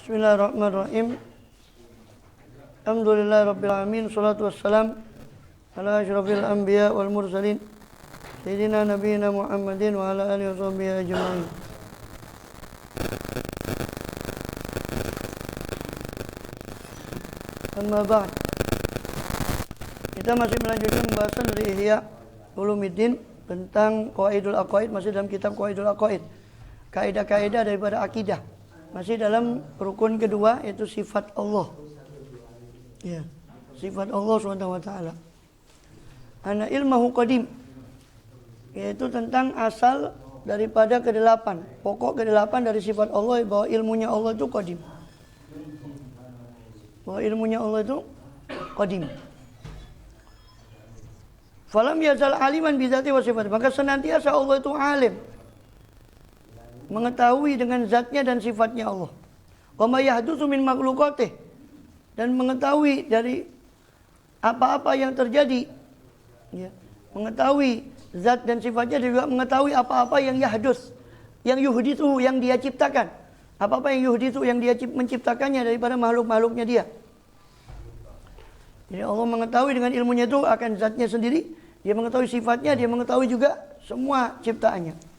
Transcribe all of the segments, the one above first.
Bismillahirrahmanirrahim. Alhamdulillahirabbil alamin. Shalatu wassalam ala asyrafil anbiya wal mursalin sayyidina nabiyina Muhammadin wa ala alihi washabbihi ajmain. Amma ba'd. Kita masih melanjutkan pembahasan dari Ihya Ulumuddin tentang Qawaidul Aqaid, masih dalam kitab Qawaidul Aqaid. Kaidah-kaidah daripada akidah. Masih dalam rukun kedua, yaitu sifat Allah. Ya, sifat Allah SWT. Ana ilmahu qadim, yaitu tentang asal daripada kedelapan. Pokok kedelapan dari sifat Allah, bahwa ilmunya Allah itu qadim. Bahwa ilmunya Allah itu qadim. Falam yazal aliman bidzati wa sifat. Maka senantiasa Allah itu alim, mengetahui dengan zatnya dan sifatnya Allah. Wa ma yahdutsu min makhluqatih, dan mengetahui dari apa-apa yang terjadi, ya, mengetahui zat dan sifatnya, dan juga mengetahui apa-apa yang yahdus, yang yuhditsu, yang dia ciptakan. Apa-apa yang yuhditsu, yang dia menciptakannya daripada makhluk-makhluknya dia. Jadi Allah mengetahui dengan ilmunya itu akan zatnya sendiri, dia mengetahui sifatnya, dia mengetahui juga semua ciptaannya.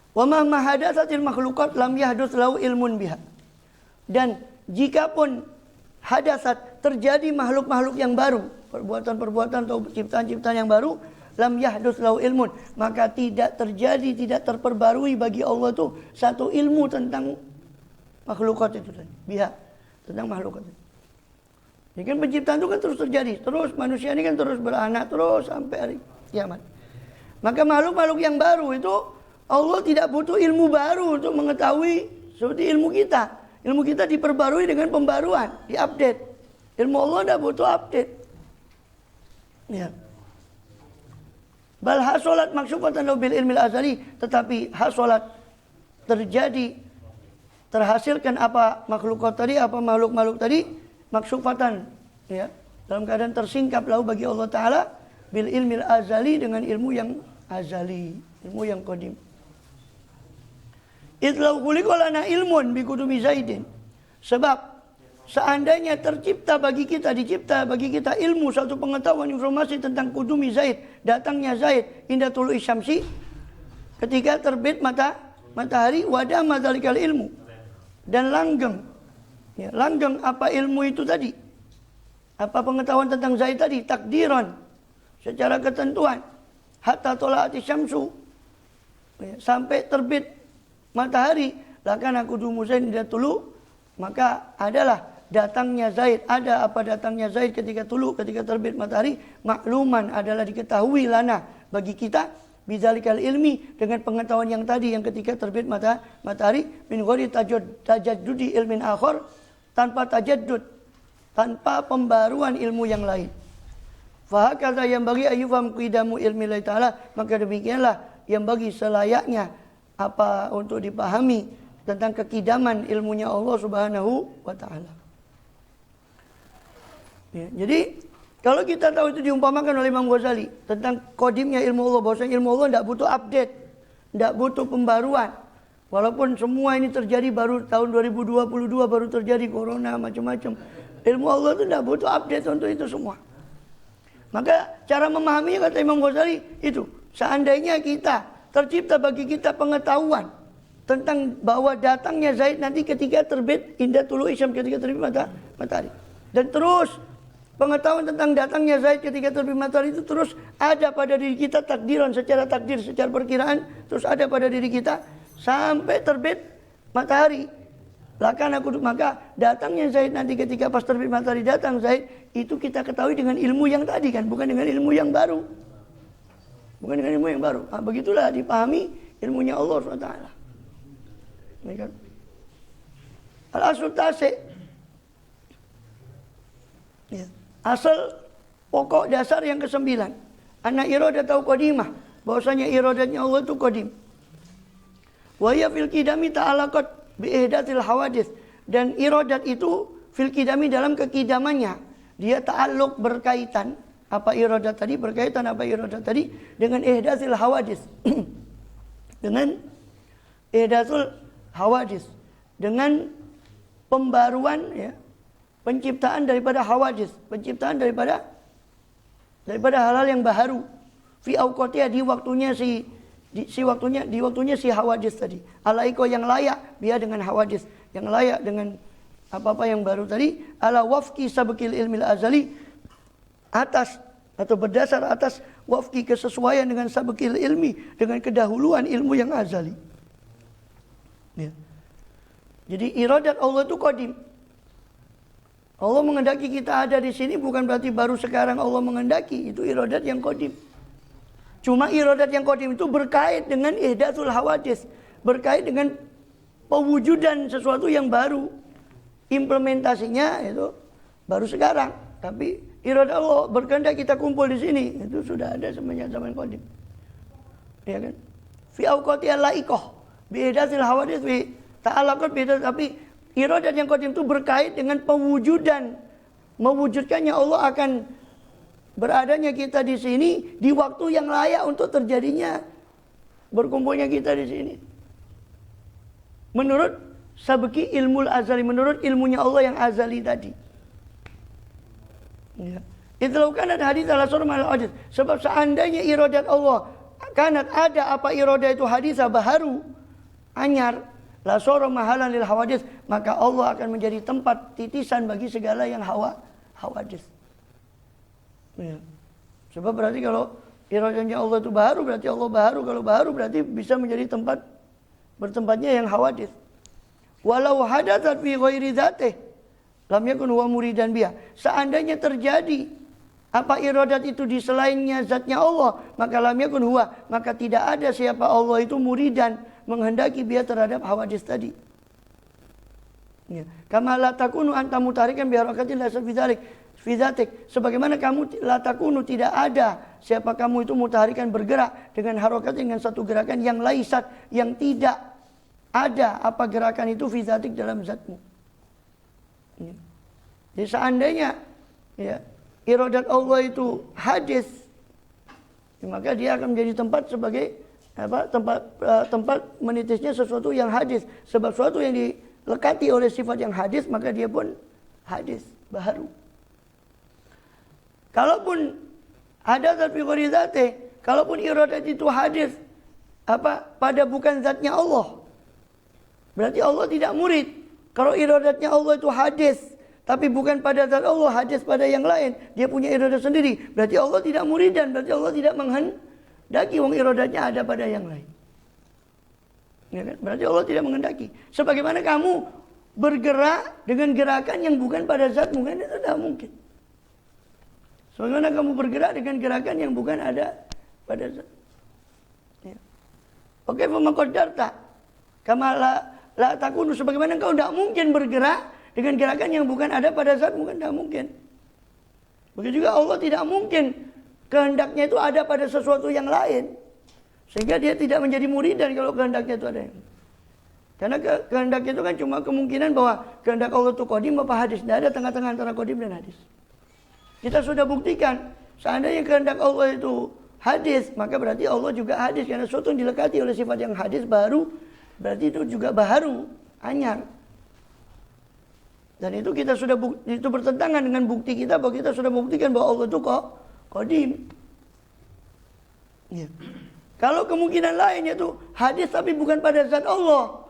Wa ma hadatsatil makhluqat lam yahdus lahu ilmun biha. Dan jikapun hadasat, terjadi makhluk-makhluk yang baru, perbuatan-perbuatan atau ciptaan-ciptaan yang baru, lam yahdus lahu ilmun, maka tidak terjadi, tidak terperbarui bagi Allah itu satu ilmu tentang makhlukat itu tadi, biha, tentang makhlukat itu. Ini kan penciptaan itu kan terus terjadi, terus manusia ini kan terus beranak terus sampai hari kiamat. Maka makhluk-makhluk yang baru itu Allah tidak butuh ilmu baru untuk mengetahui seperti ilmu kita. Ilmu kita diperbarui dengan pembaruan, diupdate. Ilmu Allah tidak butuh update. Ya. Bal hasolat maksufatan bil ilmil azali, tetapi hasolat terjadi, terhasilkan apa makhluk tadi, apa makhluk-makhluk tadi, maksufatan, ya, dalam keadaan tersingkap lahu bagi Allah Ta'ala bil ilmil azali, dengan ilmu yang azali, ilmu yang qadim. Itlau kulikolana ilmun bi kutumi Zaidin. Sebab seandainya tercipta bagi kita, dicipta bagi kita ilmu, satu pengetahuan, informasi tentang kutumi Zaid, datangnya Zaid inda tulu'i syamsi, ketika terbit matahari, wadah madzalikal ilmu, dan langgeng, ya, langgeng apa ilmu itu tadi, apa pengetahuan tentang Zaid tadi, takdiran, secara ketentuan, hatta tola'ati syamsu, ya, sampai terbit matahari, lakana kudumu Zaid tidak tulu, maka adalah datangnya Zaid, ada apa datangnya Zaid ketika tulu, ketika terbit matahari, makluman adalah diketahui lana bagi kita, bizalikal ilmi, dengan pengetahuan yang tadi, yang ketika terbit matahari, min ghairi tajaddudi ilmin akhar, tanpa tajaddud, tanpa pembaruan ilmu yang lain. Fa hakadha yang bagi ayyufam qidamu ilmi Allah Ta'ala, maka demikianlah yang bagi selayaknya apa untuk dipahami tentang kekidaman ilmunya Allah Subhanahu wa Ta'ala. Ya, jadi kalau kita tahu itu diumpamakan oleh Imam Ghazali tentang kodimnya ilmu Allah, bahwasanya ilmu Allah tidak butuh update, tidak butuh pembaruan. Walaupun semua ini terjadi baru tahun 2022, baru terjadi corona macam-macam. Ilmu Allah itu tidak butuh update untuk itu semua. Maka cara memahaminya kata Imam Ghazali itu, seandainya kita tercipta bagi kita pengetahuan tentang bahwa datangnya Zaid nanti ketika terbit indah tulu isyam, ketika terbit matahari, dan terus pengetahuan tentang datangnya Zaid ketika terbit matahari itu terus ada pada diri kita, takdiran, secara takdir, secara perkiraan, terus ada pada diri kita sampai terbit matahari. Maka datangnya Zaid nanti ketika pas terbit matahari datang Zaid, itu kita ketahui dengan ilmu yang tadi kan, bukan dengan ilmu yang baru. Bukan dengan ilmu yang baru. Nah, begitulah dipahami ilmunya Allah SWT. Al-aslu tasi'. Ya. Asal pokok dasar yang ke-9. Anna iradatu qadimah. Bahwasanya iradatnya Allah itu qadim. Wa ya fil qidami ta'alaqat bi ihdatsil hawadits. Dan iradat itu fil qidami dalam kekidamannya, dia ta'alluq, berkaitan. Apa iradat tadi, berkaitan apa iradat tadi dengan ihdatsil hawadits. Dengan ihdatsul hawadits, dengan pembaruan ya, penciptaan daripada hawadis, penciptaan daripada hal-hal yang baharu. Fi auqatiha, di waktunya di waktunya si hawadis tadi. Alaiko, yang layak biha dengan hawadis, yang layak dengan apa-apa yang baru tadi. Ala wafki sabqil ilmil azali, atas atau berdasar atas wafki, kesesuaian dengan sabqil ilmi, dengan kedahuluan ilmu yang azali. Ya. Jadi iradat Allah itu qadim. Allah menghendaki kita ada di sini bukan berarti baru sekarang Allah menghendaki, itu iradat yang qadim. Cuma iradat yang qadim itu berkait dengan ihdatsul hawadis, berkait dengan pewujudan sesuatu yang baru. Implementasinya itu baru sekarang, tapi iradat Allah berkehendak kita kumpul di sini itu sudah ada semenjak zaman qadim. Ya kan? Fi auqatiha laiqah bi ihdatsil hawadis fi ta'allaqat bi, tapi iradat yang qadim itu berkait dengan pewujudan, mewujudkannya Allah akan beradanya kita di sini di waktu yang layak untuk terjadinya berkumpulnya kita di sini. Menurut sabqi ilmul azali, menurut ilmunya Allah yang azali tadi. Ya. Itu kan ada hadis al-asr mal ajz. Sebab seandainya iradat Allah kanat ada apa iradat itu hadisah baharu, anyar, la soro mahalan lil hawadis, maka Allah akan menjadi tempat titisan bagi segala yang hawadis. Ya. Sebab berarti kalau iradatnya Allah itu baharu, berarti Allah baharu. Kalau baharu berarti bisa menjadi tempat bertempatnya yang hawadis. Walau hadatsat fi ghairi dzatih lam yakun huwa muridan biha. Seandainya terjadi apa iradat itu di selainnya zatnya Allah, maka lam yakun huwa, maka tidak ada siapa Allah itu muridan, menghendaki biha terhadap hawadis tadi. Ya. Kama la takunu anta mutarikan bi harakatin laysa fi dzatik. Sebagaimana kamu la takunu tidak ada siapa kamu itu mutaharikan bergerak dengan harokat, dengan satu gerakan yang laisat, yang tidak ada apa gerakan itu fi dzatik dalam zatmu. Ya. Jadi seandainya ya iradat Allah itu hadis, ya, maka dia akan menjadi tempat sebagai tempat menitisnya sesuatu yang hadis. Sebab sesuatu yang dilekati oleh sifat yang hadis, maka dia pun hadis baharu. Kalaupun ada zat fi ghairi dzatih, kalaupun iradat itu hadis pada bukan zatnya Allah, berarti Allah tidak murid. Kalau iradatnya Allah itu hadis tapi bukan pada zat Allah, hadis pada yang lain, dia punya iradat sendiri, berarti Allah tidak muridan, berarti Allah tidak menghendaki, wong iradatnya ada pada yang lain. Ya kan? Berarti Allah tidak menghendaki. Sebagaimana kamu bergerak dengan gerakan yang bukan pada zatmu, kan itu tidak mungkin. Sebagaimana kamu bergerak dengan gerakan yang bukan ada pada zat. Ya. Oke, famakodarta kama la takunu, sebagaimana engkau tidak mungkin bergerak dengan gerakan yang bukan ada pada zatmu, kan tidak mungkin. Begitu juga Allah tidak mungkin kehendaknya itu ada pada sesuatu yang lain, sehingga dia tidak menjadi muridan kalau kehendaknya itu ada. Karena kehendak itu kan cuma kemungkinan bahwa kehendak Allah itu qadim apa hadis. Tidak ada tengah-tengah antara qadim dan hadis. Kita sudah buktikan, seandainya kehendak Allah itu hadis, maka berarti Allah juga hadis. Karena sesuatu yang dilekati oleh sifat yang hadis baru, berarti itu juga baharu, anyar. Dan itu kita sudah itu bertentangan dengan bukti kita bahwa kita sudah membuktikan bahwa Allah itu kok qadim. Ya. Kalau kemungkinan lain yaitu hadis tapi bukan pada zat Allah,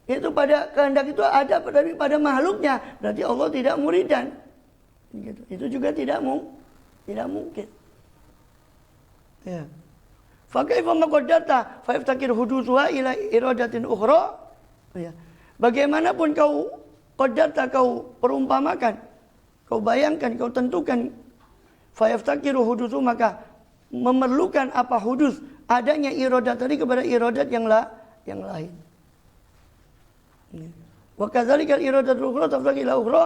yaitu pada kehendak itu ada pada makhluknya, berarti Allah tidak muridan. Gitu. Itu juga tidak mungkin. Ya. Fa kaifa maqaddata fa iftakir hudutsuha ila iradatin ukhra. Ya. Bagaimanapun kau qaddata, kau perumpamakan, kau bayangkan, kau tentukan, fa iftakiru hudutsu, maka memerlukan apa hudus, adanya iradat tadi kepada iradat yang lain. Ya. Wa kadzalika iradatul ukhra taftakiru ila ukhra.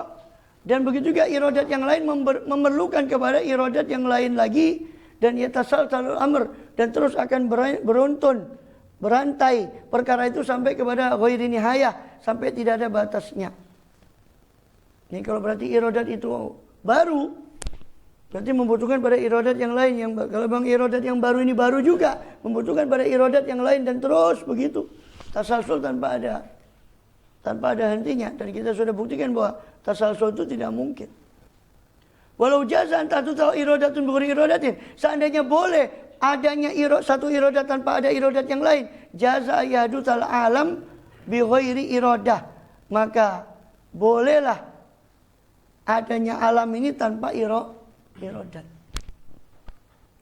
Dan begitu juga iradat yang lain memerlukan kepada iradat yang lain lagi, dan yatasalsalul amr, dan terus akan beruntun, berantai perkara itu sampai kepada ghairi nihayah, sampai tidak ada batasnya. Ini kalau berarti iradat itu baru, berarti membutuhkan pada iradat yang lain yang kalau bang iradat yang baru ini baru juga membutuhkan pada iradat yang lain, dan terus begitu tasalsul tanpa tanpa ada hentinya. Dan kita sudah buktikan bahwa tasalsul itu tidak mungkin. Walau jaza an tahu iradatun bi iradatin, seandainya boleh adanya satu iradat tanpa ada iradat yang lain, jaza yahdutal alam bi ghairi iradah, maka bolehlah adanya alam ini tanpa iradat.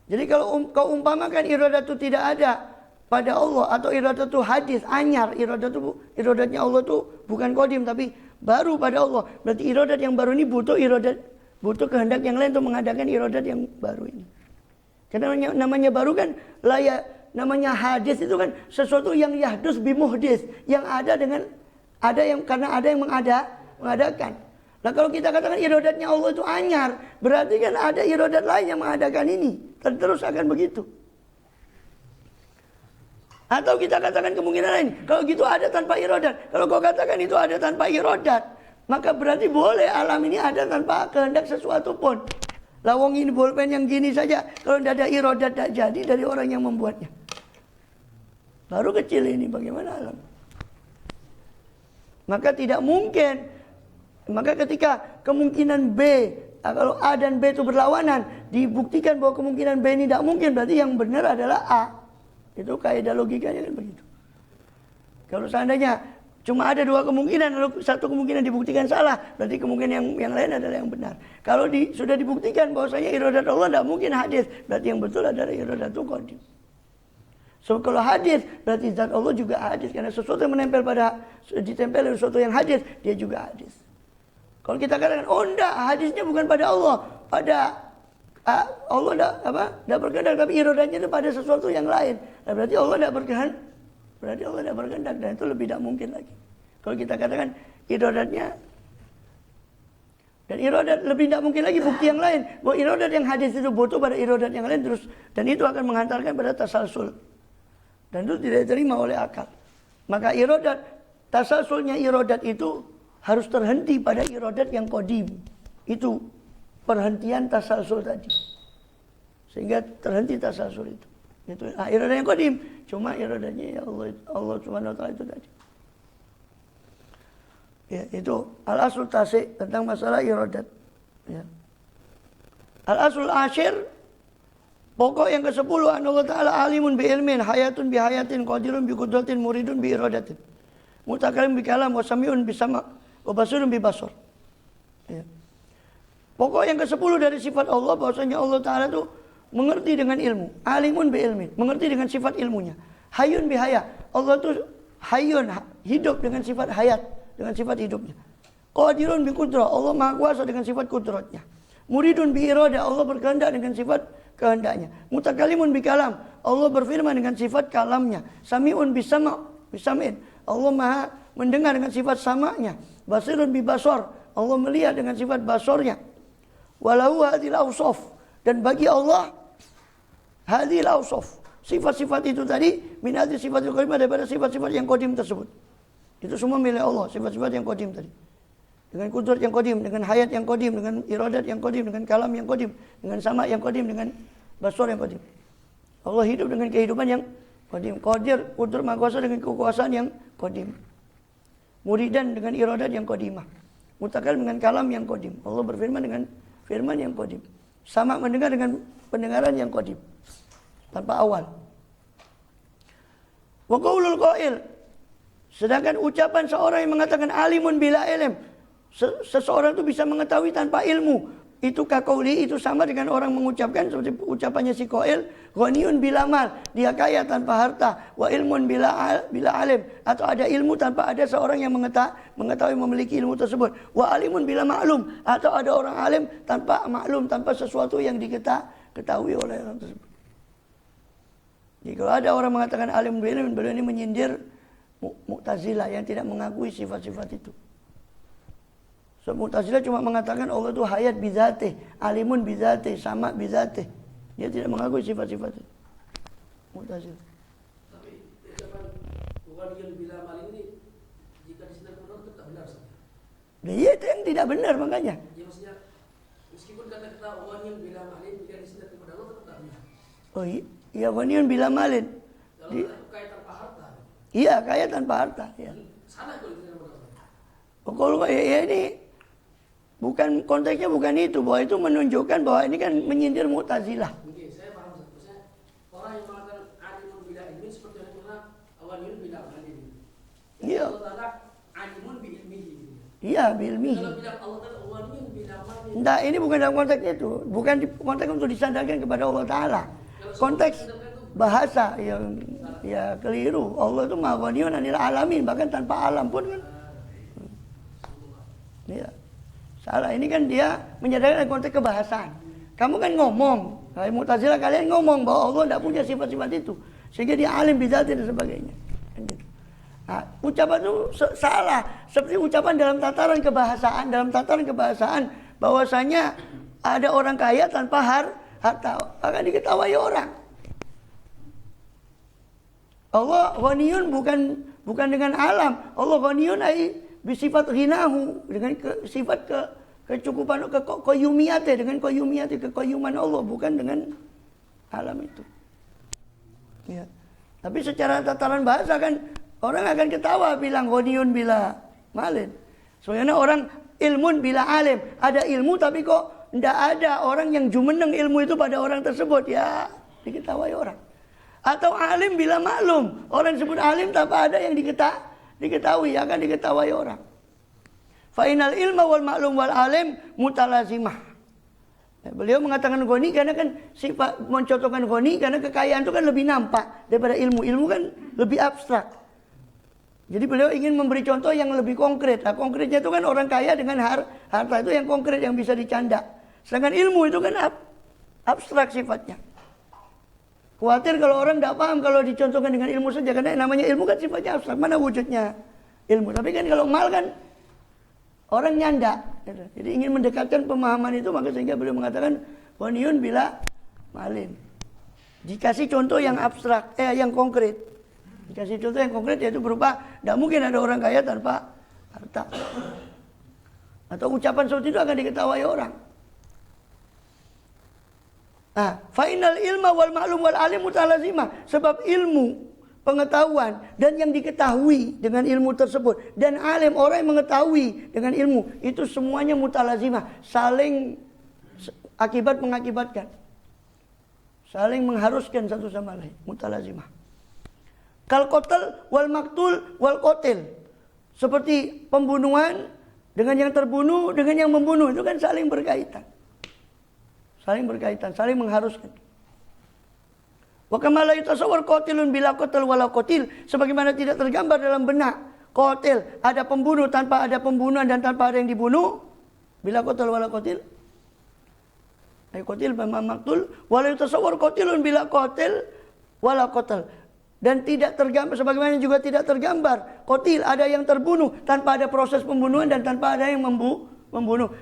Jadi kalau kau umpamakan iradat itu tidak ada pada Allah, atau iradat itu hadis anyar, iradatnya Allah itu bukan qadim tapi baru pada Allah, berarti iradat yang baru ini butuh kehendak yang lain untuk mengadakan iradat yang baru ini. Karena namanya baru kan namanya hadis itu kan sesuatu yang yahdus bimuhdis, yang ada dengan karena ada yang mengadakan. Nah kalau kita katakan iradatnya Allah itu anyar, berarti kan ada iradat lain yang mengadakan ini. Dan terus akan begitu. Atau kita katakan kemungkinan lain, kalau gitu ada tanpa iradat. Kalau kau katakan itu ada tanpa iradat, maka berarti boleh alam ini ada tanpa kehendak sesuatu pun. Lawang ini bolpen yang gini saja, kalau tidak ada iradat tak jadi dari orang yang membuatnya. Baru kecil ini bagaimana alam? Maka tidak mungkin. Maka ketika kemungkinan B, kalau A dan B itu berlawanan, dibuktikan bahwa kemungkinan B ini tidak mungkin, berarti yang benar adalah A. Itu kaidah logikanya kan begitu. Kalau seandainya cuma ada dua kemungkinan, lalu satu kemungkinan dibuktikan salah, berarti kemungkinan yang lain adalah yang benar. Kalau sudah dibuktikan bahwasanya iradat Allah tidak mungkin hadis, berarti yang betul adalah iradat itu qadim. So kalau hadis, berarti zat Allah juga hadis, karena sesuatu yang ditempel dari sesuatu yang hadis, dia juga hadis. Kalau kita katakan, oh enggak, hadisnya bukan pada Allah, Allah tidak berkehendak, tapi iradatnya itu pada sesuatu yang lain. Nah, berarti Allah tidak berkehendak, dan itu lebih tidak mungkin lagi. Kalau kita katakan iradatnya, dan iradat lebih tidak mungkin lagi bukti yang lain, bahwa iradat yang hadis itu butuh pada iradat yang lain terus, dan itu akan menghantarkan pada tasalsul, dan itu tidak diterima oleh akal. Maka tasalsulnya iradat itu harus terhenti pada iradat yang qadim. Itu perhentian tasalsul tadi. Sehingga terhenti tasalsul itu. Itu iradat yang qadim. Cuma iradatnya ya Allah Subhanahu wa taala itu tadi. Ya, itu al-asul tasi tentang masalah iradat. Ya. Al-asul asyir, pokok yang ke-10, Allah taala alimun bi ilmin, hayatun bi hayatin, qadirun bi qudratin, muridun bi iradatin. Mutakallim bi kalam, wa sami'un bi sama'. Basirun bi basar. Ya. Pokok yang ke-10 dari sifat Allah, bahwasanya Allah Ta'ala itu mengerti dengan ilmu. Alimun bi ilmin, mengerti dengan sifat ilmunya. Hayyun bi haya, Allah itu hayyun, hidup dengan sifat hayat, dengan sifat hidupnya. Qadirun bi qudrah, Allah maha kuasa dengan sifat kudratnya. Muridun bi iradah, Allah berkehendak dengan sifat kehendaknya. Mutakallimun bi kalam, Allah berfirman dengan sifat kalamnya. Sami'un bi sama', bi sam'in, Allah maha mendengar dengan sifat sama'nya. Basirun bi basar, Allah melihat dengan sifat basornya. Walahu hadhil awsaf, dan bagi Allah hadhil awsaf, sifat-sifat itu tadi, min hadhil sifatul qadim, daripada sifat-sifat yang qadim tersebut. Itu semua milik Allah, sifat-sifat yang qadim tadi. Dengan kudrat yang qadim, dengan hayat yang qadim, dengan iradat yang qadim, dengan kalam yang qadim, dengan sama yang qadim, dengan basar yang qadim. Allah hidup dengan kehidupan yang qadim. Qadir, kudrat maha kuasa dengan kekuasaan yang qadim. Muridan dengan iradat yang qadimah. Mutakallim dengan kalam yang qadim. Allah berfirman dengan firman yang qadim. Sama mendengar dengan pendengaran yang qadim. Tanpa awal. Wa qaulul qail, sedangkan ucapan seorang yang mengatakan alimun bila ilm, seseorang itu bisa mengetahui tanpa ilmu. Itu kaqauli, itu sama dengan orang mengucapkan seperti ucapannya si qail, ghaniyun bila mal, dia kaya tanpa harta, wa ilmun bila alim, atau ada ilmu tanpa ada seorang yang mengetahui memiliki ilmu tersebut, wa alimun bila maklum, atau ada orang alim tanpa maklum, tanpa sesuatu yang diketahui oleh orang tersebut. Jadi kalau ada orang mengatakan alim bila ilm, beliau ini menyindir Mu'tazilah yang tidak mengakui sifat-sifat itu. So, Mu'tazilah cuma mengatakan Allah itu hayat bizatih, alimun bizatih, sama bizatih. Dia tidak mengakui sifat-sifat itu. Mu'tazilah. Tapi ucapan bukan yang bila maling ini jika disebut benar tetap benar saja. Dia itu yang tidak benar makanya. Ya maksudnya meskipun kata-kata yang bila maling jika disebut kepada Allah tetap benar. Oh iya, waniyun bila malin. Kalau kaya tanpa harta. Iya, kaya tanpa harta. Ya. Salah kalau itu benar. Kalau ya ini bukan konteksnya, bukan itu, bahwa itu menunjukkan bahwa ini kan menyindir Mu'tazilah. Oke, saya paham. Maksudnya orang yang mengatakan alimun bila ilmin seperti yang pernah awaliyun bila alim. Iya. Allah Ta'ala alimun bi ilmihi. Iya, bilmi. Kalau bilang Allah Ta'ala awaliyun bila alim. Nah, ini bukan dalam konteks itu, bukan di konteks untuk disandarkan kepada Allah Ta'ala. Konteks bahasa yang ya keliru. Allah itu Maha Ghaniyun 'anil alamin, bahkan tanpa alam pun kan. Iya. Salah, ini kan dia menyadarkan konteks kebahasaan. Kamu kan ngomong, kayak Mu'tazilah kalian ngomong bahwa Allah tidak punya sifat-sifat itu, sehingga dia alim bidzati dan sebagainya. Kan gitu. Nah, ucapan itu salah, seperti ucapan dalam tataran kebahasaan, bahwasanya ada orang kaya tanpa harta akan diketahui orang. Allah ghaniyun bukan dengan alam. Allah ghaniyun bisifat ghinahu, dengan sifat kecukupan, kekoyumiyate, dengan koyumiyate, kekoyuman Allah, bukan dengan alam itu. Ya. Tapi secara tataran bahasa kan orang akan ketawa bilang ghaniyun bila malin. Soalnya orang ilmun bila alim, ada ilmu tapi kok tidak ada orang yang jumeneng ilmu itu pada orang tersebut, ya diketahui orang. Atau alim bila maklum, orang sebut alim tanpa ada yang diketahui, akan diketahui orang. Fa'inal ilma wal maklum wal alim mutalazimah. Beliau mengatakan ghani karena kan sifat mencontohkan ghani karena kekayaan itu kan lebih nampak daripada ilmu. Ilmu kan lebih abstrak. Jadi beliau ingin memberi contoh yang lebih konkret. Nah, konkretnya itu kan orang kaya dengan harta itu yang konkret, yang bisa dicanda. Sedangkan ilmu itu kan abstrak sifatnya. Khawatir kalau orang tidak paham kalau dicontohkan dengan ilmu saja, karena namanya ilmu kan sifatnya abstrak, mana wujudnya ilmu. Tapi kan kalau mal kan orang nyanda. Jadi ingin mendekatkan pemahaman itu, maka sehingga beliau mengatakan ghaniyun bila malin. Dikasih contoh yang abstrak, yang konkret. Dikasih contoh yang konkret, yaitu berupa tidak mungkin ada orang kaya tanpa harta. Atau ucapan seperti itu akan diketahui orang. Nah, fa'inal ilma wal ma'lum wal alim mutalazimah. Sebab ilmu, pengetahuan, dan yang diketahui dengan ilmu tersebut, dan alim, orang yang mengetahui dengan ilmu, itu semuanya mutalazimah. Saling akibat mengakibatkan. Saling mengharuskan satu sama lain. Mutalazimah. Kal qatal wal maktul wal qatil. Seperti pembunuhan dengan yang terbunuh, dengan yang membunuh. Itu kan saling berkaitan. Saling berkaitan, saling mengharuskan. Wa kama la yatasawwar qatilun bila qatal wala qatil, sebagaimana tidak tergambar dalam benak qatil, ada pembunuh tanpa ada pembunuhan dan tanpa ada yang dibunuh, bila qatal wala qatil. Ay qatil bima maqtul, wala yatasawwar qatilun bila qatil wala qatal. Dan tidak tergambar, sebagaimana juga tidak tergambar qatil, ada yang terbunuh tanpa ada proses pembunuhan dan tanpa ada yang membunuh.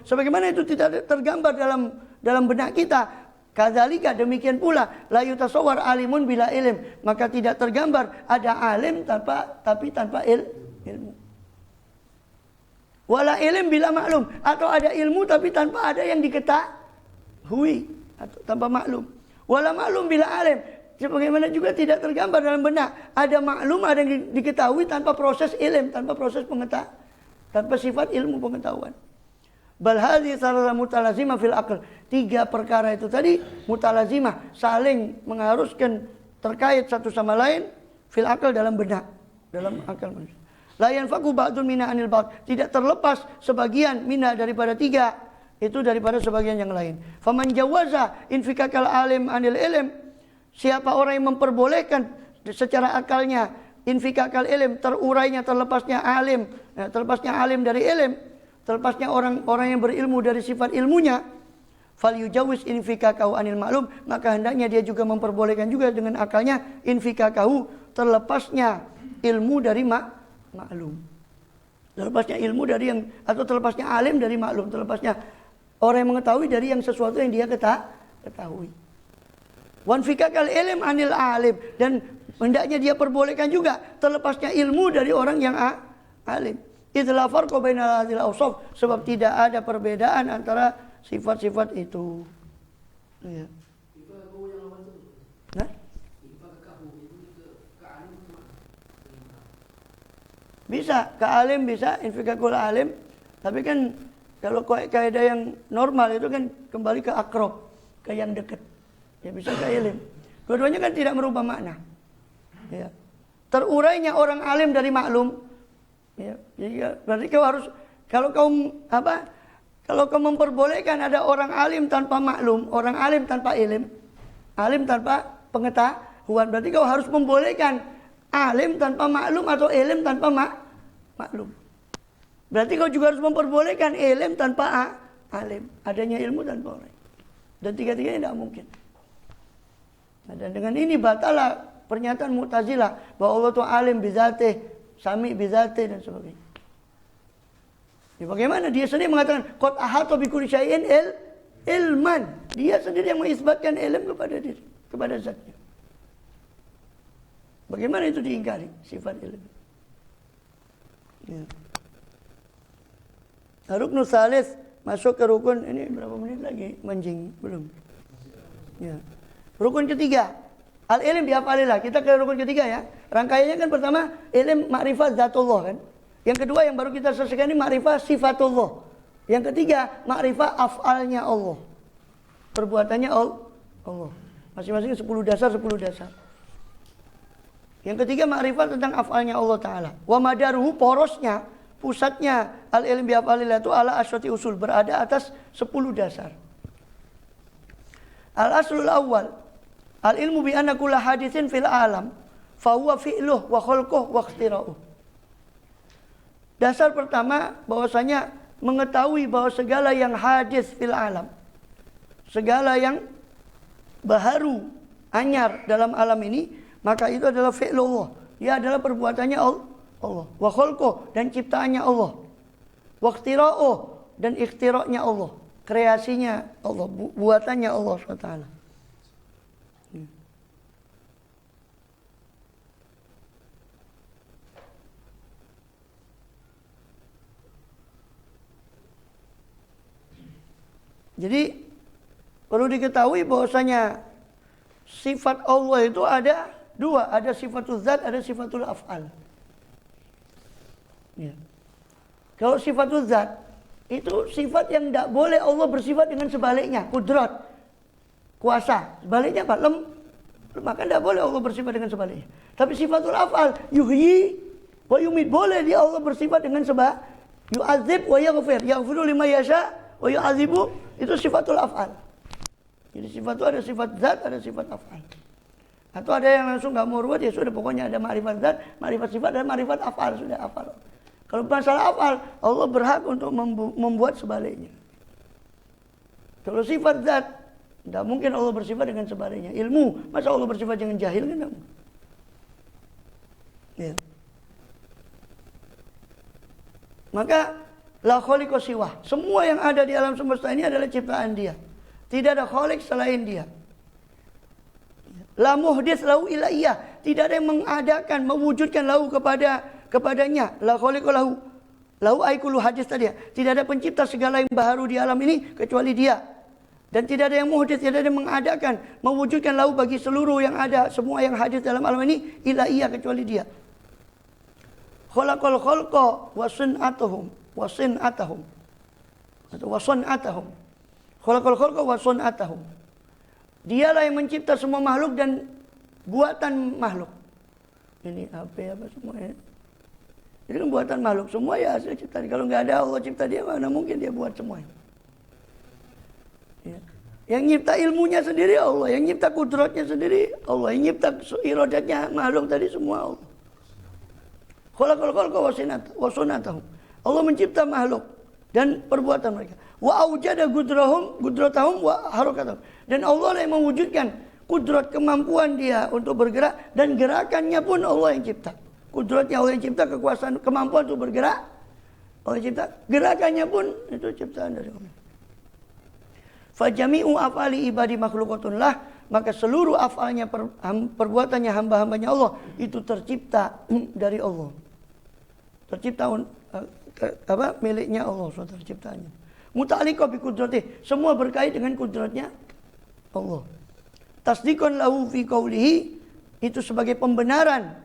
Sebagaimana itu tidak tergambar dalam benak kita, kadzalika demikian pula la yutasawwar alimun bila ilm, maka tidak tergambar ada alim tanpa ilmu. Wala ilm bila maklum, atau ada ilmu tapi tanpa ada yang diketahui, atau tanpa maklum. Wala maklum bila alim, sebagaimana juga tidak tergambar dalam benak ada maklum, ada yang diketahui tanpa proses ilm, tanpa proses pengetahuan, tanpa sifat ilmu pengetahuan. Bal hadhihi sarara mutalazimah fil aql. 3 perkara itu tadi mutalazimah, saling mengharuskan, terkait satu sama lain, fil aql, dalam benak, dalam akal manusia. La yanfaqu ba'dun mina anil ba'd, tidak terlepas sebagian mina daripada 3 itu daripada sebagian yang lain. Faman jawaza infikakal alim anil ilm, siapa orang yang memperbolehkan secara akalnya infikakal ilm, terurainya, terlepasnya alim dari ilm, terlepasnya orang yang berilmu dari sifat ilmunya, fal yujawis infikakahu anil maklum, maka hendaknya dia juga memperbolehkan juga dengan akalnya infikakahu, terlepasnya ilmu dari maklum, terlepasnya ilmu dari yang, atau terlepasnya alim dari maklum, terlepasnya orang yang mengetahui dari yang sesuatu yang dia ketahui. Wan fikakal ilm anil alim, dan hendaknya dia perbolehkan juga terlepasnya ilmu dari orang yang alim. Idla farqa bainal hadhil awsaf, sebab tidak ada perbedaan antara sifat-sifat itu. Ya. Nah? Bisa ke alim, bisa infikakul alim. Tapi kan kalau kaidah yang normal itu kan kembali ke akrob, ke yang dekat. Ya bisa ke ilim. Dua-duanya kan tidak merubah makna. Ya. Terurainya orang alim dari maklum. Ya, berarti kau harus kalau kau memperbolehkan ada orang alim tanpa maklum, orang alim tanpa ilim, alim tanpa pengetahuan, berarti kau harus membolehkan alim tanpa maklum atau ilim tanpa maklum. Berarti kau juga harus memperbolehkan ilim tanpa alim, adanya ilmu tanpa orang. Dan tiga-tiganya tidak mungkin. Nah, dan dengan ini batalah pernyataan Mu'tazilah bahwa Allah itu alim bizatih, sami bizatih dan sebagainya. Ya, bagaimana dia sendiri mengatakan qad ahata bi kulli syai'in ilman. Dia sendiri yang mengisbatkan ilmu kepada diri, kepada zatnya. Bagaimana itu diingkari sifat ilmu? Ya. Rukun salis masuk ke rukun ini berapa menit lagi manjing belum? Ya. Rukun ketiga, al-ilm biaf'alillah. Kita ke rukun ketiga ya. Rangkaiannya kan pertama ilm makrifat zatullah kan. Yang kedua yang baru kita selesaikan ini makrifat sifatullah. Yang ketiga makrifat af'alnya Allah. Perbuatannya Allah. Masing-masing 10 dasar. Yang ketiga makrifat tentang af'alnya Allah Ta'ala. Wa madaruhu, porosnya, pusatnya al-ilm biaf'alillah itu ala asyati usul, berada atas 10 dasar. Al-aslul awal, al-ilmu bi anna kulla haditsin fil alam fa huwa fi'luh wa khalquh wa ikhtira'uh. Dasar pertama bahwasanya mengetahui bahwa segala yang hadis fil alam, segala yang baharu, anyar dalam alam ini, maka itu adalah fi'lullah. Ia adalah perbuatannya Allah. Wa khalquh, dan ciptaannya Allah. Wa ikhtira'uh, dan ikhtira'nya Allah. Kreasinya Allah, buatannya Allah SWT. Jadi perlu diketahui bahwasanya sifat Allah itu ada dua, ada sifatul zat, ada sifatul af'al. Ya. Kalau sifatul zat itu sifat yang tidak boleh Allah bersifat dengan sebaliknya, kudrat, kuasa. Sebaliknya apa? Maka tidak boleh Allah bersifat dengan sebaliknya. Tapi sifatul af'al, yuhyi wa yumit, boleh dia Allah bersifat dengan yu'adzib wa yaghfir, yaghfiru lima yasha wa yu'adzibu, itu sifatul af'al. Jadi sifat itu ada sifat zat, ada sifat af'al. Atau ada yang langsung nggak mau ruwet, ya sudah pokoknya ada ma'rifat zat, ma'rifat sifat, dan ma'rifat af'al, sudah af'al. Kalau masalah af'al, Allah berhak untuk membuat sebaliknya. Kalau sifat zat, tidak mungkin Allah bersifat dengan sebaliknya. Ilmu, masa Allah bersifat dengan jahil kan? Ya. Maka la khaliqa siwah. Semua yang ada di alam semesta ini adalah ciptaan Dia. Tidak ada khalik selain Dia. La muhdits lahu illa iyyah. Tidak ada yang mengadakan, mewujudkan lahu kepadanya. La khaliqa lahu. Lahu aikulu hadis tadi ya. Tidak ada pencipta segala yang baharu di alam ini kecuali Dia. Dan tidak ada yang muhdits, tidak ada yang mengadakan, mewujudkan lahu bagi seluruh yang ada, semua yang hadis dalam alam ini illa iyyah, kecuali Dia. Khalaqal khalqa wa sun'atuhum. Khalaqal khalqa wa sun'atuhum. Dialah yang mencipta semua makhluk dan buatan makhluk. Ini apa semuanya. Ini kan buatan makhluk, semua ya hasil ciptaan. Kalau nggak ada Allah cipta dia, mana mungkin dia buat semuanya. Ya. Yang nyipta ilmunya sendiri Allah, yang nyipta kudratnya sendiri Allah, yang nyipta iradatnya makhluk tadi semua Allah. Khalaqal khalqa wa sun'atuhum. Allah mencipta makhluk dan perbuatan mereka. Wa aujada qudratahum wa harakatahum. Dan Allah lah yang mewujudkan kudrat, kemampuan Dia untuk bergerak, dan gerakannya pun Allah yang cipta. Kudratnya Allah yang cipta, kekuasaan, kemampuan untuk bergerak Allah yang cipta. Gerakannya pun itu ciptaan dari Allah. Fajami'u af'ali ibadi makhlukatun lah, maka seluruh af'alnya, perbuatannya hamba-hambanya Allah itu tercipta dari Allah. Tercipta miliknya Allah, suatu terciptanya. Muta'alliqah bi qudratih, semua berkait dengan kudratnya Allah. Tasdiqan lahu fi qaulihi, itu sebagai pembenaran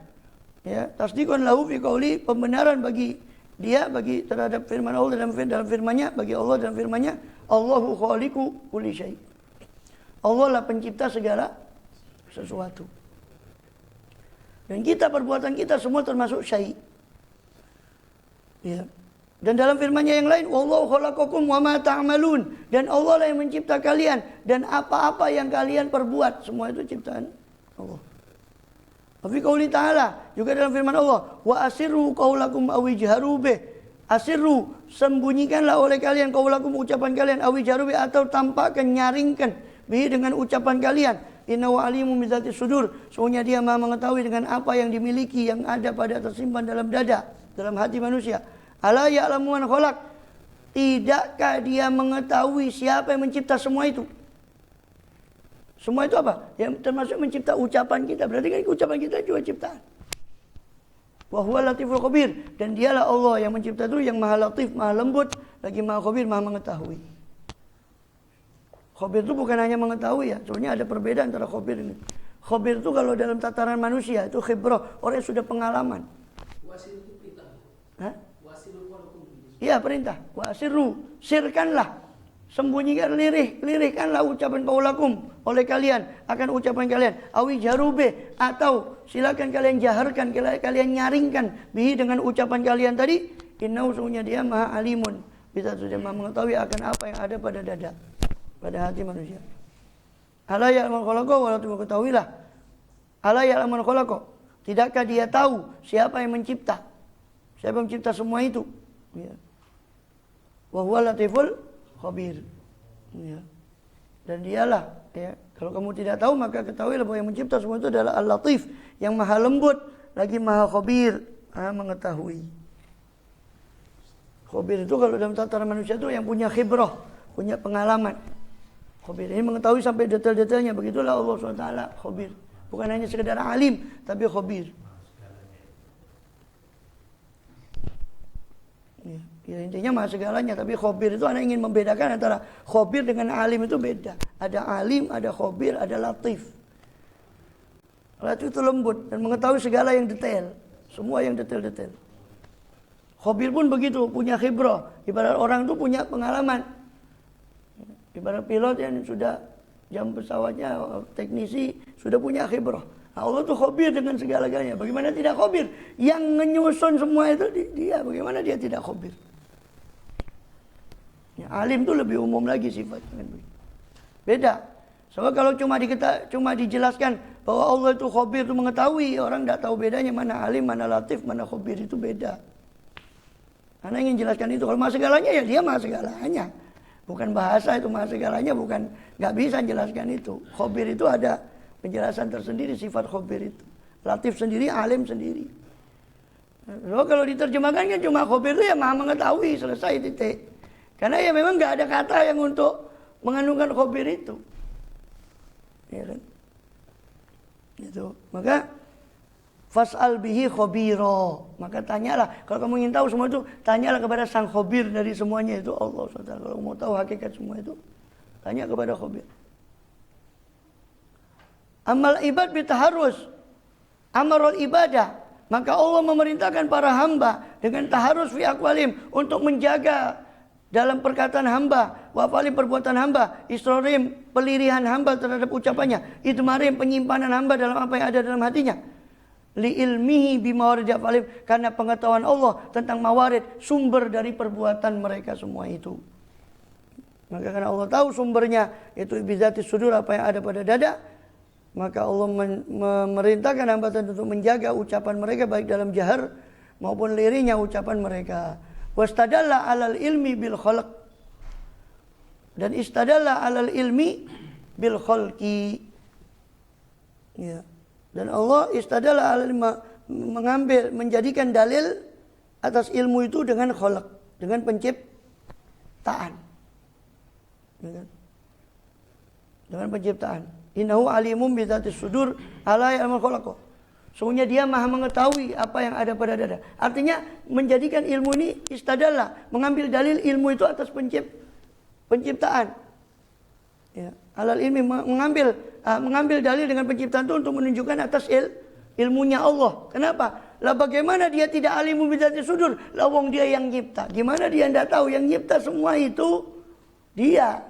Ya, tasdiqun lahu fi qouli, pembenaran bagi dia terhadap firman Allah dalam firman-Nya, bagi Allah dalam firman-Nya, Allahu khaliqu kulli syai. Allah lah pencipta segala sesuatu. Dan perbuatan kita semua termasuk syai. Ya. Dan dalam firman-Nya yang lain, wallahu khalaqakum wa ma ta'malun, dan Allah lah yang mencipta kalian dan apa-apa yang kalian perbuat, semua itu ciptaan Allah. Fi qouli ta'ala, juga dalam firman Allah, wa asirru qaulakum aw ijharu bih. Asirru, sembunyikanlah oleh kalian qaulakum, ucapan kalian, aw ijharu bih, atau tampakkan, nyaringkan bih, dengan ucapan kalian. Innahu alimun bidzati sudur, sesungguhnya Dia Maha mengetahui dengan apa yang dimiliki, yang ada pada tersimpan dalam dada, dalam hati manusia. Ala ya'lamu man khalaq, tidakkah Dia mengetahui siapa yang mencipta semua itu? Semua itu apa? Yang termasuk mencipta ucapan kita. Berarti kan ucapan kita juga ciptaan. Wa huwa latiful khabir, dan Dialah Allah yang mencipta itu, yang Maha Latif, Maha Lembut, lagi Maha Khabir, Maha mengetahui. Khabir itu bukan hanya mengetahui ya, sebenarnya ada perbedaan antara khabir ini. Khabir itu kalau dalam tataran manusia itu khibrah, orang yang sudah pengalaman. Wasil itu perintah. Hah? Wasilul qalakum. Iya, perintah. Wasiru, sirkanlah. Sembunyikan, lirihkanlah ucapan qaulakum oleh kalian, akan ucapan kalian. Awi jarube, atau silakan kalian jaharkan, kalian nyaringkan bihi, dengan ucapan kalian tadi. Innahu, sesungguhnya Dia Maha Alimun, bisa sudah mengetahui akan apa yang ada pada dada, pada hati manusia. Ala ya'lamu khalaqa, walau ketahuilah. Ala ya'lamu khalaqa, tidakkah Dia tahu siapa yang mencipta? Siapa yang mencipta semua itu? Ya. Wa huwa latiful khabir. Ya. Dan Dialah, ya. Kalau kamu tidak tahu, maka ketahuilah bahwa yang mencipta semua itu adalah Al-Latif, yang Maha Lembut, lagi Maha Khabir, mengetahui. Khabir itu kalau dalam tataran manusia itu yang punya khibrah, punya pengalaman. Khabir ini mengetahui sampai detail-detailnya. Begitulah Allah SWT khabir. Bukan hanya sekedar alim, tapi khabir. Ya, intinya Maha segalanya, tapi khabir itu anak ingin membedakan antara khabir dengan alim, itu beda. Ada alim, ada khabir, ada latif. Latif itu lembut dan mengetahui segala yang detail, semua yang detail-detail. Khabir pun begitu, punya khibrah. Ibarat orang itu punya pengalaman. Ibarat pilot yang sudah jam pesawatnya, teknisi sudah punya khibrah. Allah itu khabir dengan segala-galanya. Bagaimana tidak khabir? Yang menyusun semua itu Dia. Bagaimana Dia tidak khabir? Ya, alim itu lebih umum lagi sifatnya. Beda. Sebab kalau cuma dijelaskan bahwa Allah itu khabir, itu mengetahui, orang tidak tahu bedanya mana alim, mana latif, mana khabir, itu beda. Karena ingin jelaskan itu. Kalau Maha segalanya, ya Dia Maha segalanya. Bukan bahasa itu Maha segalanya, bukan, nggak bisa jelaskan itu. Khabir itu ada penjelasan tersendiri, sifat khabir itu. Latif sendiri, alim sendiri. So, kalau diterjemahkan kan cuma khabir itu ya Maha mengetahui, selesai, titik. Karena ya memang nggak ada kata yang untuk mengandungkan khabir itu. Ya kan? Itu. Maka fas'al bihi khabira. Maka tanyalah, kalau kamu ingin tahu semua itu, tanyalah kepada sang khabir dari semuanya itu, Allah SWT. Kalau mau tahu hakikat semua itu, tanya kepada khabir. Amal ibad bitaharus, amarul ibadah, maka Allah memerintahkan para hamba dengan taharus fi aqwalim, untuk menjaga dalam perkataan hamba, wafalim perbuatan hamba, isrorim pelirihan hamba terhadap ucapannya, idmarim penyimpanan hamba dalam apa yang ada dalam hatinya, li ilmihi bimawarid afalim, karena pengetahuan Allah tentang mawarid, sumber dari perbuatan mereka semua itu. Maka karena Allah tahu sumbernya itu bizati sudur, apa yang ada pada dada, maka Allah memerintahkan hamba untuk menjaga ucapan mereka, baik dalam jahar maupun lirihnya ucapan mereka. Wastadalla alal ilmi bil khalq, dan istadalla alal ilmi bil khalqi. Ya. Dan Allah istadalla alal menjadikan dalil atas ilmu itu dengan khalq, dengan penciptaan. Ya. Dengan penciptaan. Innahu alimun bidzatis sudur, ala ya'lamul khalaq. Sesungguhnya Dia Maha mengetahui apa yang ada pada dada. Artinya menjadikan ilmu ini istadallah, mengambil dalil ilmu itu atas penciptaan. Ya, alal ilmi, mengambil dalil dengan penciptaan itu untuk menunjukkan atas ilmunya Allah. Kenapa? Lah bagaimana dia tidak alimu bidzati sudur? Lah wong dia yang nyipta. Gimana dia tidak tahu yang nyipta semua itu dia?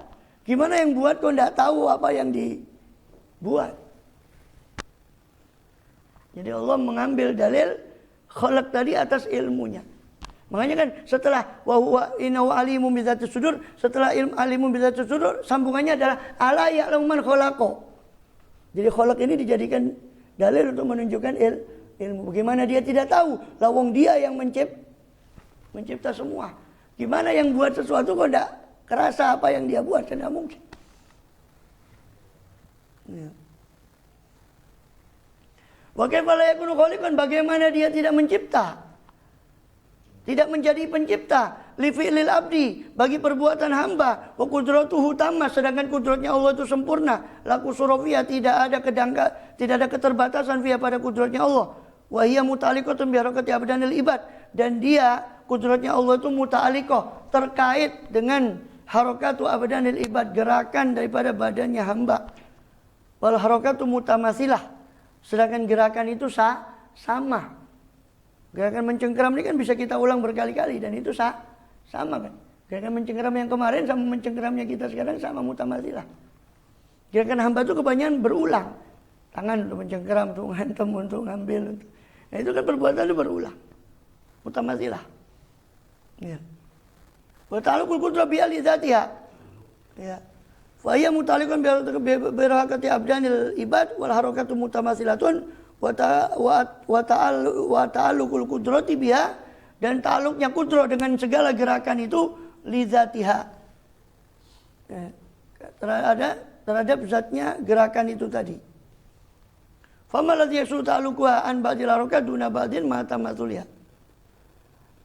Gimana yang buat kok tidak tahu apa yang dibuat? Jadi Allah mengambil dalil khalaq tadi atas ilmunya. Makanya kan setelah wa huwa innahu alimun bidzati sudur, setelah ilmu alimun bidzati sudur, sambungannya adalah ala ya'lamu man khalaqo. Jadi khalaq ini dijadikan dalil untuk menunjukkan ilmu. Bagaimana dia tidak tahu? Lawang dia yang mencipta semua. Gimana yang buat sesuatu kok tidak kerasa apa yang dia buat? Tidak mungkin. Ya. Wa kaifa la yakunu khaliqan, bagaimana dia tidak mencipta? Tidak menjadi pencipta li fi'lil abdi, bagi perbuatan hamba, wa qudratuhu tamma, sedangkan kudratnya Allah itu sempurna, laku surofiyah, tidak ada keterbatasan via pada kudratnya Allah, wa hiya muta'alliqatun bi harakati abdanil ibad, dan dia kudratnya Allah itu muta'alliqah, terkait dengan harakatu abdanil ibad, gerakan daripada badannya hamba. Wal harakatu mutamasilah, sedangkan gerakan itu sama. Gerakan mencengkeram ini kan bisa kita ulang berkali-kali dan itu sama kan. Gerakan mencengkeram yang kemarin sama mencengkeramnya kita sekarang sama, mutamasilah. Gerakan hamba itu kebanyakan berulang. Tangan untuk mencengkeram, untuk ngantem, untuk ngambil. Nah, itu kan perbuatan itu berulang. Mutamasilah. Ya. Wa ta'alluqul qudrah bi al-dzatiha. Ya. Fa hiya muta'alliqun bi harakati abdanil ibad wal harakatu mutamasilatun wa ta'alluqul qudrati biha, dan ta'alluqnya kudrah dengan segala gerakan itu lidzatiha, terhadap zatnya gerakan itu tadi. Fama ladzi yasulu ta'alluquha an ba'dil harakat duna ba'din ma tamathuliha.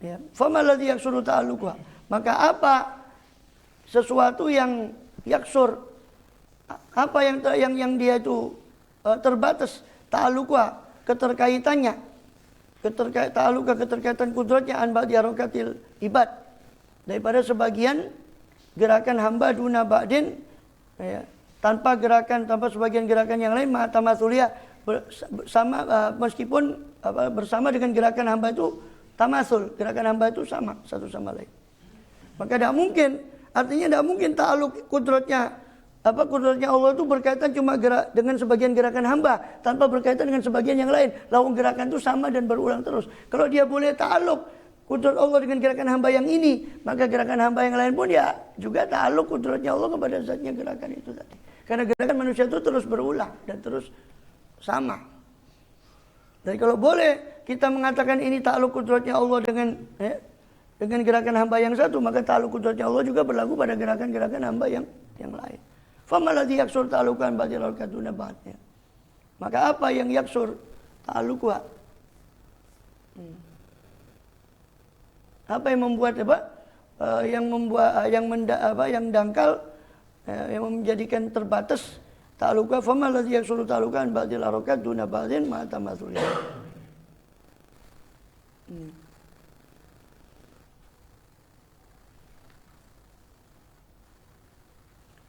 Ya, fama ladzi yasulu ta'alluquha, maka apa sesuatu yang yaksur, apa yang dia itu terbatas, ta'alluqah, keterkaitannya, keterkaitan kudratnya an ba'di harakatil ibad, daripada sebagian gerakan hamba duna ba'din, ya, tanpa sebagian gerakan yang lain, mata masulia, sama, meskipun bersama dengan gerakan hamba itu tamasul, gerakan hamba itu sama satu sama lain. Maka tidak mungkin, artinya tidak mungkin ta'alluq kudratnya Allah itu berkaitan cuma dengan sebagian gerakan hamba tanpa berkaitan dengan sebagian yang lain. Lalu gerakan itu sama dan berulang terus. Kalau dia boleh ta'alluq kudrat Allah dengan gerakan hamba yang ini, maka gerakan hamba yang lain pun ya juga ta'alluq kudratnya Allah kepada zatnya gerakan itu tadi. Karena gerakan manusia itu terus berulang dan terus sama. Jadi kalau boleh kita mengatakan ini ta'alluq kudratnya Allah dengan gerakan hamba yang satu, maka ta'alluq kudratnya Allah juga berlaku pada gerakan-gerakan hamba yang lain. Fama ladzi yaksur ta'alluqan ba'dil harakat duna ba'd. Maka apa yang yaksur ta'alluqha? Apa yang membuat yang dangkal, yang menjadikan terbatas ta'alluqha? Fama ladzi yaksur ta'alluqan ba'dil harakat duna ba'din ma tamathuliha.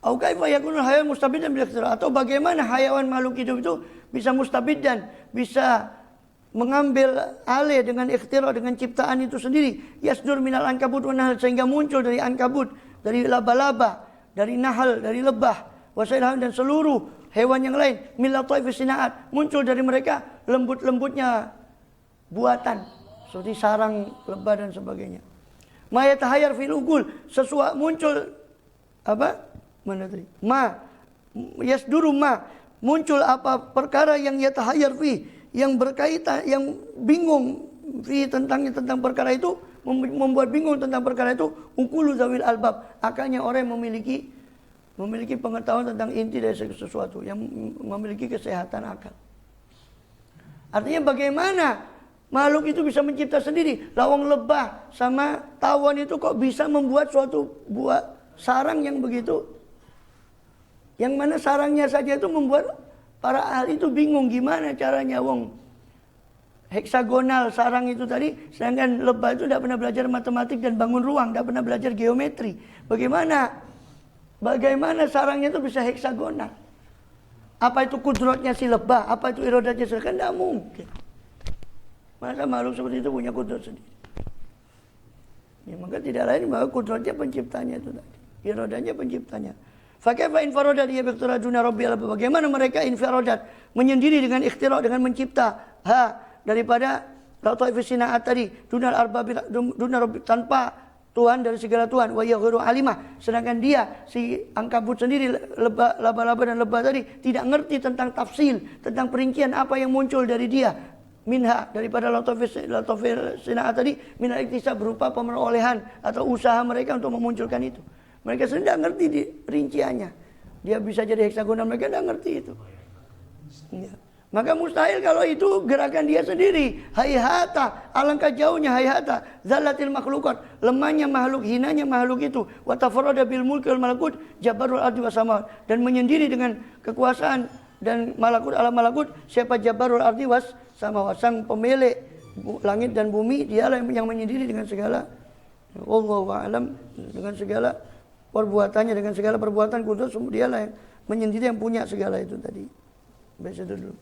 Au kaifa yakunul hayawan mustabidan bil ikhtiar, atau bagaimana hayawan makhluk hidup itu bisa mustabid dan bisa mengambil alih dengan ikhtiar, dengan ciptaan itu sendiri. Yasdur minal ankabut wa nahl, sehingga muncul dari ankabut, dari laba-laba, dari nahal, dari lebah, wasailhan, dan seluruh hewan yang lain, min lataifis sinaat, muncul dari mereka lembut-lembutnya buatan seperti sarang lebah dan sebagainya. Ma yatahayyar fil uqul, sesuatu muncul yasduru muncul apa perkara yang yatahayyar fi, yang berkaitan, yang bingung fi tentang perkara itu, membuat bingung tentang perkara itu, uqulu zawil albab, akalnya orang yang memiliki pengetahuan tentang inti dari sesuatu, yang memiliki kesehatan akal. Artinya bagaimana makhluk itu bisa mencipta sendiri? Lawang lebah sama tawon itu kok bisa membuat suatu buah sarang yang begitu, yang mana sarangnya saja itu membuat para ahli itu bingung gimana caranya, wong heksagonal sarang itu tadi, sedangkan lebah itu tidak pernah belajar matematik dan bangun ruang, tidak pernah belajar geometri. Bagaimana sarangnya itu bisa heksagonal? Apa itu kudratnya si lebah? Apa itu iradatnya si, kan tidak mungkin. Masa makhluk seperti itu punya kudrat sendiri? Ya, maka tidak lain bahwa kudratnya penciptanya itu tadi. Iradanya penciptanya. Fakaifa infaradat ya biqtiraduna rabbil alamin. Bagaimana mereka infaradat menyendiri dengan ikhtira, dengan mencipta daripada lataifis sinaat tadi, dunal arbabil tanpa Tuhan dari segala Tuhan, wa yaghuru alimah, sedangkan dia si Ankabut sendiri, laba-laba dan lebah tadi tidak ngerti tentang tafsil, tentang perincian apa yang muncul dari dia, minha daripada lataifis sinaat tadi, minal iktisab berupa pemerolehan atau usaha mereka untuk memunculkan itu. Mereka sendiri tidak ngerti di rinciannya. Dia bisa jadi heksagonal, mereka tidak ngerti itu. Ya. Maka mustahil kalau itu gerakan dia sendiri. Hayhata, alangkah jauhnya hayhata, zalatil makhlukat, lemahnya makhluk, hinanya makhluk itu. Wa tafarrada bil mulki wal malakut, jabarul ardi was samawat, dan menyendiri dengan kekuasaan dan malakut alam malakut, siapa jabarul ardi was samawat, sang pemilik langit dan bumi, dialah yang menyendiri dengan segala wallahu a'lam, dengan segala perbuatannya, dengan segala perbuatan kudus, dialah yang menyendiri, yang punya segala itu tadi. Baca dulu.